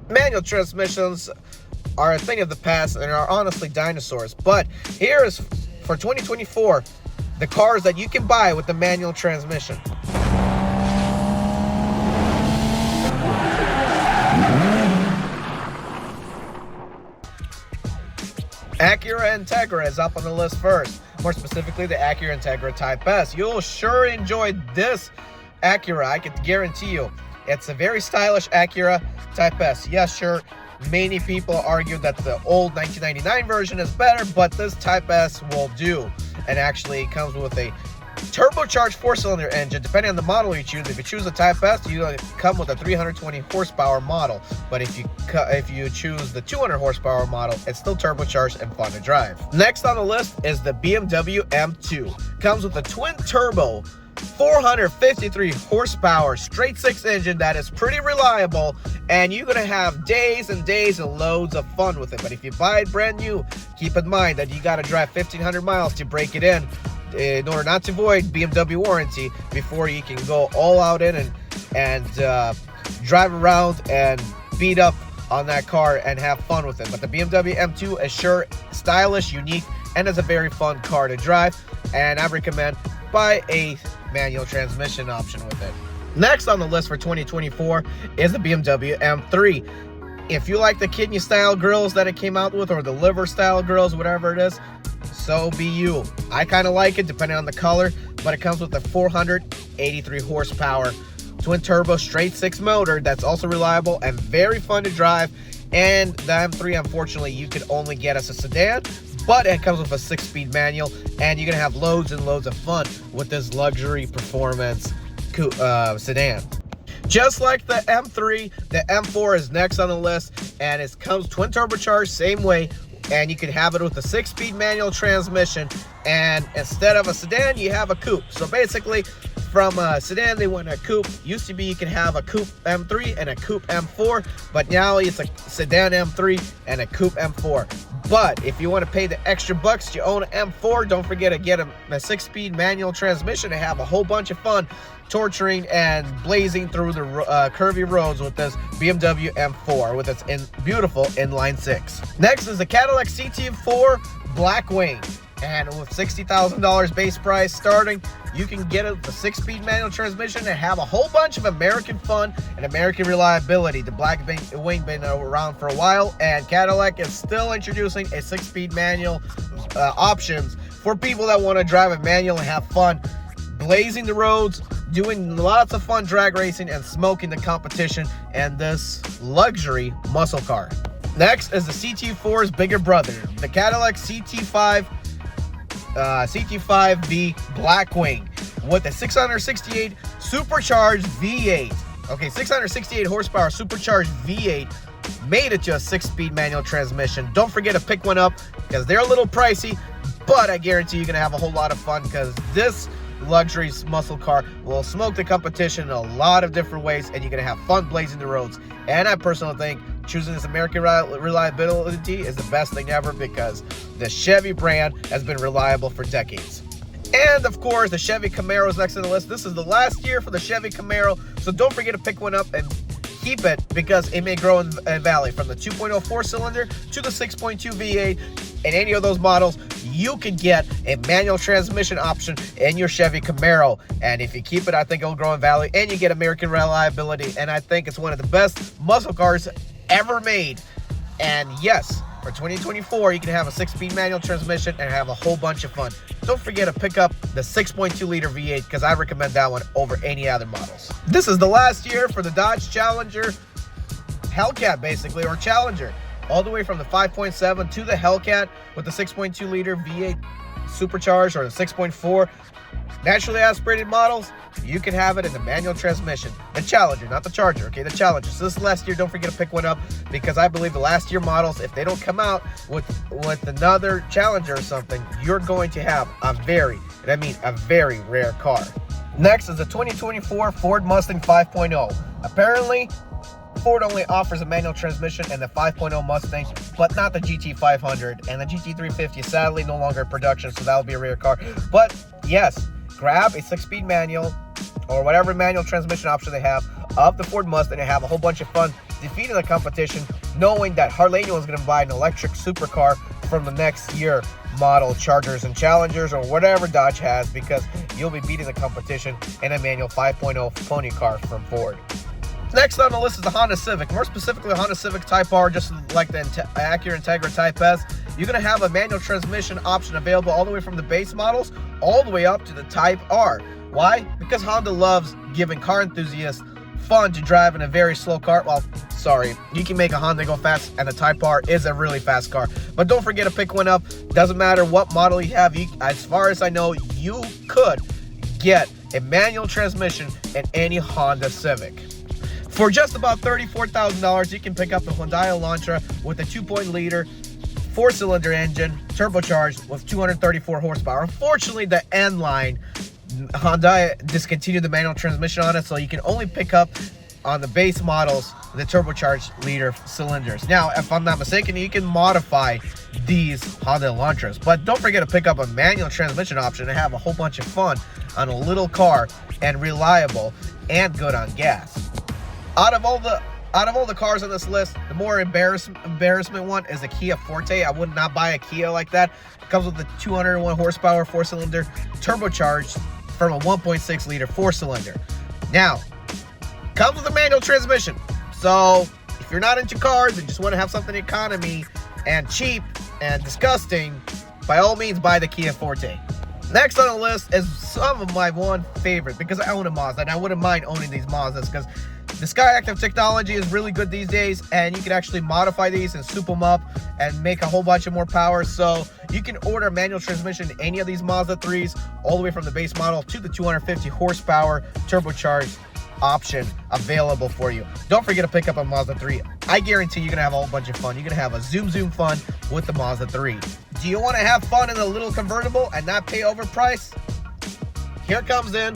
Manual transmissions are a thing of the past and are honestly dinosaurs. But here is, for 2024, the cars that you can buy with the manual transmission. Acura Integra is up on the list first. More specifically, the Acura Integra Type S. You'll sure enjoy this Acura, I can guarantee you. It's a very stylish Acura Type S. Yes, sure, many people argue that the old 1999 version is better, but this Type S will do. And actually, it comes with a turbocharged 4-cylinder engine. Depending on the model you choose, if you choose a Type S, you come with a 320 horsepower model. But if you choose the 200 horsepower model, it's still turbocharged and fun to drive. Next on the list is the BMW M2. Comes with a twin turbo 453 horsepower straight 6 engine that is pretty reliable, and you're gonna have days and days and loads of fun with it. But if you buy it brand new, keep in mind that you got to drive 1,500 miles to break it in order not to void BMW warranty before you can go all out in and drive around and beat up on that car and have fun with it. But the BMW M2 is sure stylish, unique, and is a very fun car to drive, and I recommend buy a manual transmission option with it. Next on the list for 2024 is the BMW M3. If you like the kidney style grills that it came out with, or the liver style grills, whatever it is, so be you. I kind of like it depending on the color, but it comes with a 483 horsepower twin turbo straight 6 motor that's also reliable and very fun to drive. And the M3, unfortunately, you can only get as a sedan, but it comes with a 6-speed manual, and you're gonna have loads and loads of fun with this luxury performance sedan. Just like the M3, the M4 is next on the list, and it comes twin turbocharged, same way, and you can have it with a 6-speed manual transmission, and instead of a sedan, you have a coupe. So basically, from a sedan, they went a coupe. Used to be you can have a coupe M3 and a coupe M4, but now it's a sedan M3 and a coupe M4. But if you want to pay the extra bucks to own an M4, don't forget to get a 6-speed manual transmission and have a whole bunch of fun torturing and blazing through the curvy roads with this BMW M4 with its beautiful inline 6. Next is the Cadillac CT4 Blackwing. And with $60,000 base price starting, you can get a 6-speed manual transmission and have a whole bunch of American fun and American reliability. The Blackwing been around for a while, and Cadillac is still introducing a 6-speed manual options for people that want to drive a manual and have fun blazing the roads, doing lots of fun drag racing, and smoking the competition and this luxury muscle car. Next is the CT4's bigger brother, the Cadillac CT5V Blackwing with a 668 supercharged V8. Okay, 668 horsepower supercharged V8 made it to a 6-speed manual transmission. Don't forget to pick one up because they're a little pricey, but I guarantee you're gonna have a whole lot of fun because this luxury muscle car will smoke the competition in a lot of different ways, and you're gonna have fun blazing the roads. And I personally think choosing this American reliability is the best thing ever because the Chevy brand has been reliable for decades. And of course, the Chevy Camaro is next on the list. This is the last year for the Chevy Camaro, so don't forget to pick one up and keep it because it may grow in value from the 2.0 4-cylinder to the 6.2 V8. In any of those models, you can get a manual transmission option in your Chevy Camaro, and if you keep it, I think it'll grow in value and you get American reliability, and I think it's one of the best muscle cars ever made. And yes, for 2024, you can have a 6-speed manual transmission and have a whole bunch of fun. Don't forget to pick up the 6.2 liter V8 because I recommend that one over any other models. This is the last year for the Dodge Challenger Hellcat, basically, or Challenger, all the way from the 5.7 to the Hellcat with the 6.2 liter V8 supercharged, or the 6.4 naturally aspirated models. You can have it in the manual transmission. The Challenger, not the Charger, okay? The Challenger. So this last year, don't forget to pick one up because I believe the last year models, if they don't come out with another Challenger or something, you're going to have a very rare car. Next is the 2024 Ford Mustang 5.0. Apparently, Ford only offers a manual transmission in the 5.0 Mustang, but not the GT500, and the GT350 is sadly no longer in production, so that will be a rare car. But yes, grab a 6-speed manual or whatever manual transmission option they have of the Ford Mustang and have a whole bunch of fun defeating the competition, knowing that Harlanian was going to buy an electric supercar from the next year model Chargers and Challengers or whatever Dodge has, because you'll be beating the competition in a manual 5.0 pony car from Ford. Next on the list is the Honda Civic, more specifically the Honda Civic Type R, just like the Acura Integra Type S. You're going to have a manual transmission option available all the way from the base models all the way up to the Type R. Why? Because Honda loves giving car enthusiasts fun to drive in a very slow car. Well, sorry, you can make a Honda go fast, and the Type R is a really fast car. But don't forget to pick one up. Doesn't matter what model you have. As far as I know, you could get a manual transmission in any Honda Civic. For just about $34,000, you can pick up the Hyundai Elantra with a 2.0-liter 4-cylinder engine, turbocharged with 234 horsepower. Unfortunately, the N line, Hyundai discontinued the manual transmission on it, so you can only pick up on the base models the turbocharged liter cylinders. Now, if I'm not mistaken, you can modify these Honda Elantras, but don't forget to pick up a manual transmission option and have a whole bunch of fun on a little car, and reliable and good on gas. Out of all the cars on this list, the more embarrassment one is the Kia Forte. I would not buy a Kia like that. It comes with a 201 horsepower 4-cylinder turbocharged from a 1.6-liter 4-cylinder. Now, comes with a manual transmission. So if you're not into cars and just want to have something economy and cheap and disgusting, by all means buy the Kia Forte. Next on the list is some of my one favorite, because I own a Mazda and I wouldn't mind owning these Mazdas, because the Skyactiv technology is really good these days, and you can actually modify these and soup them up and make a whole bunch of more power. So you can order a manual transmission in any of these Mazda 3s, all the way from the base model to the 250 horsepower turbocharged option available for you. Don't forget to pick up a Mazda 3. I guarantee you're going to have a whole bunch of fun. You're going to have a zoom fun with the Mazda 3. Do you want to have fun in a little convertible and not pay overpriced? Here comes in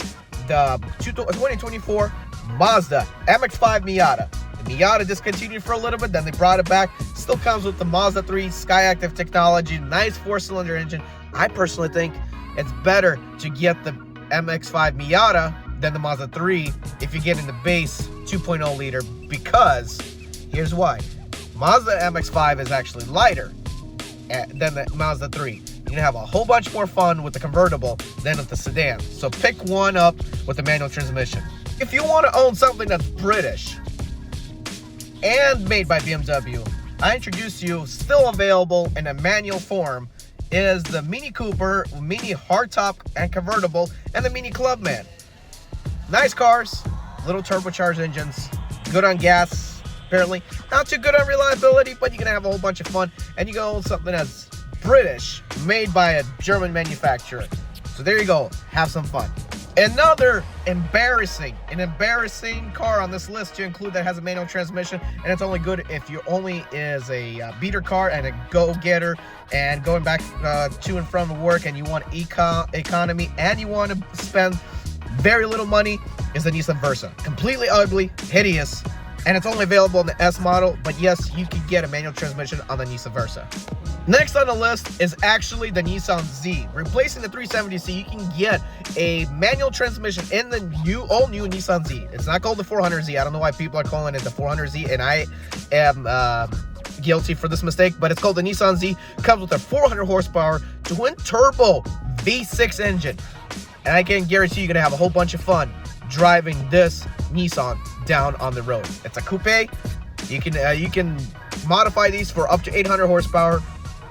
the 2024 Mazda MX-5 Miata. The Miata discontinued for a little bit, then they brought it back. Still comes with the Mazda 3 Skyactiv technology, nice 4-cylinder engine. I personally think it's better to get the MX-5 Miata than the Mazda 3 if you get in the base 2.0 liter, because here's why. Mazda MX-5 is actually lighter than the Mazda 3. You're gonna have a whole bunch more fun with the convertible than with the sedan. So pick one up with the manual transmission. If you want to own something that's British and made by BMW, I introduce you, still available in a manual form, is the Mini Cooper, Mini Hardtop and convertible, and the Mini Clubman. Nice cars, little turbocharged engines, good on gas, apparently. Not too good on reliability, but you're going to have a whole bunch of fun, and you're going to own something that's British, made by a German manufacturer. So there you go, have some fun. Another embarrassing car on this list to include that has a manual transmission, and it's only good if you only is a beater car and a go-getter and going back to and from work, and you want economy and you want to spend very little money, is the Nissan Versa. Completely ugly, hideous, and it's only available in the S model, but yes, you can get a manual transmission on the Nissan Versa. Next on the list is actually the Nissan Z. Replacing the 370Z, you can get a manual transmission in the all-new Nissan Z. It's not called the 400Z. I don't know why people are calling it the 400Z, and I am guilty for this mistake, but it's called the Nissan Z. Comes with a 400 horsepower twin-turbo V6 engine. And I can guarantee you're going to have a whole bunch of fun driving this Nissan down on the road. It's a coupe. You can modify these for up to 800 horsepower.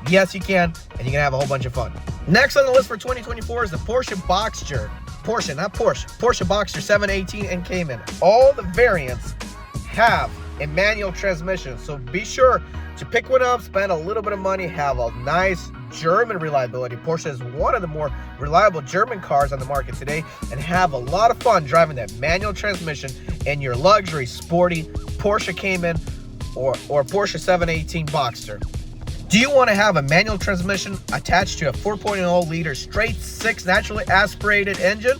Yes, you can, and you're going to have a whole bunch of fun. Next on the list for 2024 is the Porsche Boxster. Porsche Boxster 718 and Cayman. All the variants have a manual transmission, so be sure to pick one up, spend a little bit of money, have a nice German reliability. Porsche is one of the more reliable German cars on the market today, and have a lot of fun driving that manual transmission in your luxury, sporty Porsche Cayman or Porsche 718 Boxster. Do you want to have a manual transmission attached to a 4.0 liter straight 6 naturally aspirated engine?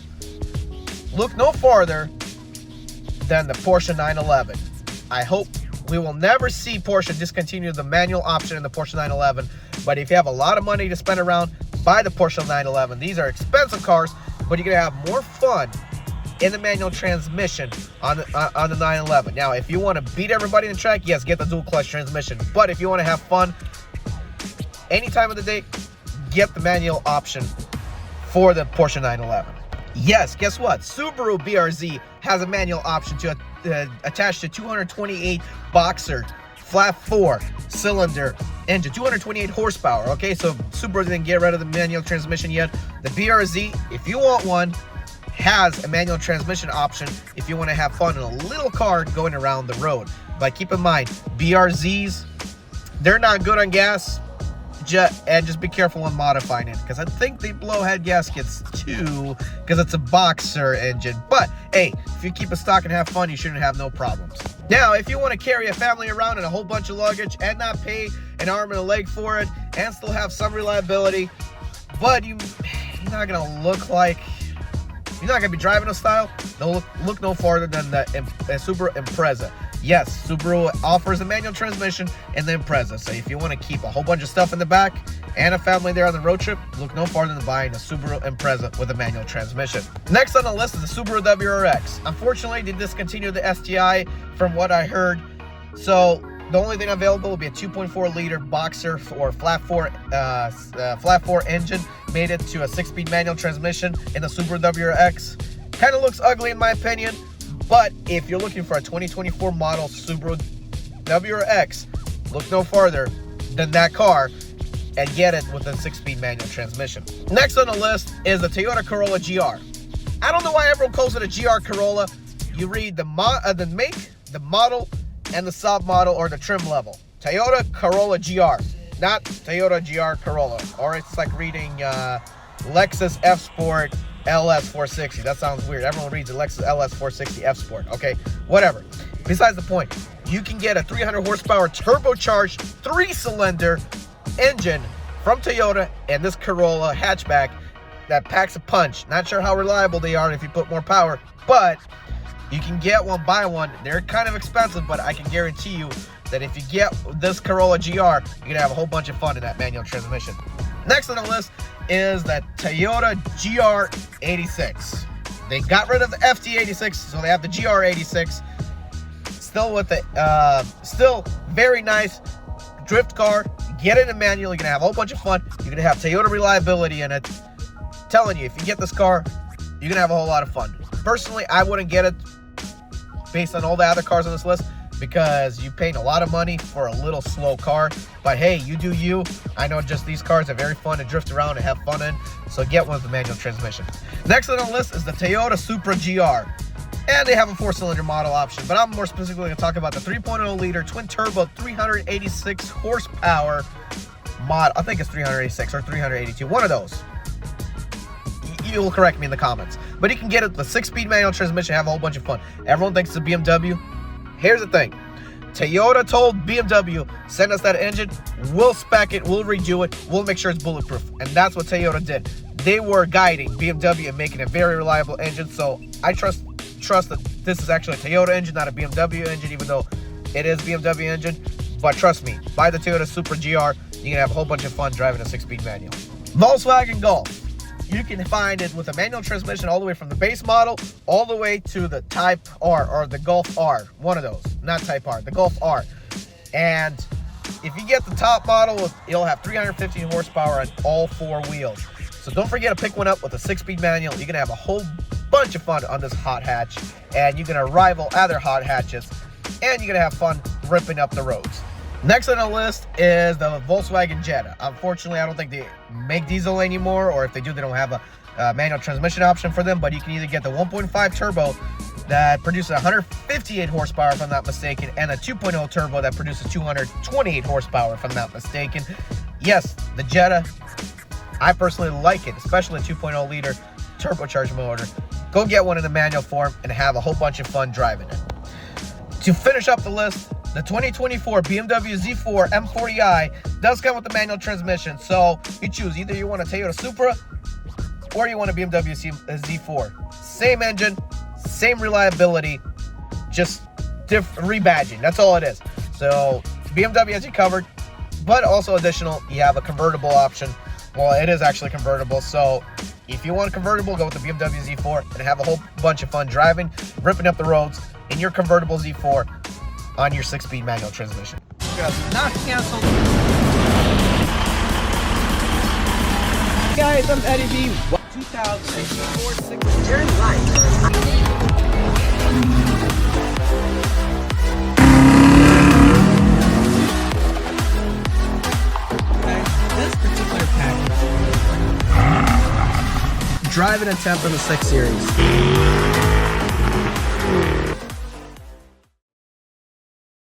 Look no farther than the Porsche 911. I hope we will never see Porsche discontinue the manual option in the Porsche 911, but if you have a lot of money to spend around, buy the Porsche 911. These are expensive cars, but you're going to have more fun in the manual transmission on the 911. Now, if you want to beat everybody in the track, yes, get the dual clutch transmission. But if you want to have fun any time of the day, get the manual option for the Porsche 911. Yes, guess what? Subaru BRZ has a manual option to attach to 228 Boxer flat 4 cylinder engine, 228 horsepower. Okay, so Subaru didn't get rid of the manual transmission yet. The BRZ, if you want one, has a manual transmission option if you want to have fun in a little car going around the road. But keep in mind, BRZs, they're not good on gas. And just be careful when modifying it, because I think they blow head gaskets too, because it's a Boxer engine. But hey, if you keep it stock and have fun, you shouldn't have no problems. Now, if you want to carry a family around and a whole bunch of luggage and not pay an arm and a leg for it and still have some reliability, but you're not gonna look like you're not gonna be driving a style, they'll look no farther than the Subaru Impreza. Yes, Subaru offers a manual transmission in the Impreza. So if you want to keep a whole bunch of stuff in the back and a family there on the road trip, look no farther than buying a Subaru Impreza with a manual transmission. Next on the list is the Subaru WRX. Unfortunately, they discontinued the STI from what I heard. So the only thing available will be a 2.4 liter Boxer or flat 4 engine. Made it to a 6-speed manual transmission in the Subaru WRX. Kind of looks ugly in my opinion. But if you're looking for a 2024 model Subaru WRX, look no farther than that car and get it with a 6-speed manual transmission. Next on the list is the Toyota Corolla GR. I don't know why everyone calls it a GR Corolla. You read the make, the model, and the submodel or the trim level. Toyota Corolla GR, not Toyota GR Corolla. Or it's like reading Lexus F Sport LS 460. That sounds weird. Everyone reads the Lexus LS 460 F Sport. Okay, whatever. Besides the point, you can get a 300 horsepower turbocharged 3-cylinder engine from Toyota and this Corolla hatchback that packs a punch. Not sure how reliable they are if you put more power, but you can get one, buy one. They're kind of expensive, but I can guarantee you that if you get this Corolla GR, you're gonna have a whole bunch of fun in that manual transmission. Next on the list is the Toyota GR86. They got rid of the FT86, so they have the GR86. Still with the still very nice drift car. Get it in manual, you're gonna have a whole bunch of fun. You're gonna have Toyota reliability in it. Telling you, if you get this car, you're gonna have a whole lot of fun. Personally, I wouldn't get it based on all the other cars on this list, because you paying a lot of money for a little slow car. But hey, you do you. I know just these cars are very fun to drift around and have fun in, so get one with the manual transmission. Next on the list is the Toyota Supra GR. And they have a 4-cylinder model option, but I'm more specifically going to talk about the 3.0 liter twin turbo 386 horsepower mod. I think it's 386 or 382, one of those. You will correct me in the comments. But you can get it with a 6-speed manual transmission, have a whole bunch of fun. Everyone thinks it's a BMW. Here's the thing. Toyota told BMW, send us that engine, we'll spec it, we'll redo it, we'll make sure it's bulletproof. And that's what Toyota did. They were guiding BMW and making a very reliable engine, so I trust that this is actually a Toyota engine, not a BMW engine, even though it is BMW engine. But trust me, buy the Toyota Supra GR, you're gonna have a whole bunch of fun driving a 6-speed manual. Volkswagen Golf. You can find it with a manual transmission all the way from the base model all the way to the Type R or the Golf R. One of those, not Type R, the Golf R. And if you get the top model, it'll have 315 horsepower on all 4 wheels. So don't forget to pick one up with a 6-speed manual. You're gonna have a whole bunch of fun on this hot hatch, and you're gonna rival other hot hatches, and you're gonna have fun ripping up the roads. Next on the list is the Volkswagen Jetta. Unfortunately, I don't think they make diesel anymore, or if they do, they don't have a manual transmission option for them, but you can either get the 1.5 turbo that produces 158 horsepower, if I'm not mistaken, and a 2.0 turbo that produces 228 horsepower, if I'm not mistaken. Yes, the Jetta, I personally like it, especially the 2.0 liter turbocharged motor. Go get one in the manual form and have a whole bunch of fun driving it. To finish up the list, the 2024 BMW Z4 M40i does come with the manual transmission, so you choose. Either you want a Toyota Supra or you want a BMW Z4. Same engine, same reliability, just different rebadging. That's all it is. So BMW has you covered, but also additional, you have a convertible option. Well, it is actually convertible, so If you want a convertible, go with the BMW Z4 and have a whole bunch of fun driving, ripping up the roads in your convertible Z4 on your 6-speed manual transmission. Not canceled. Guys, I'm Eddie B. 2004 Turn right. This particular package. Driving a temp in the 6 Series.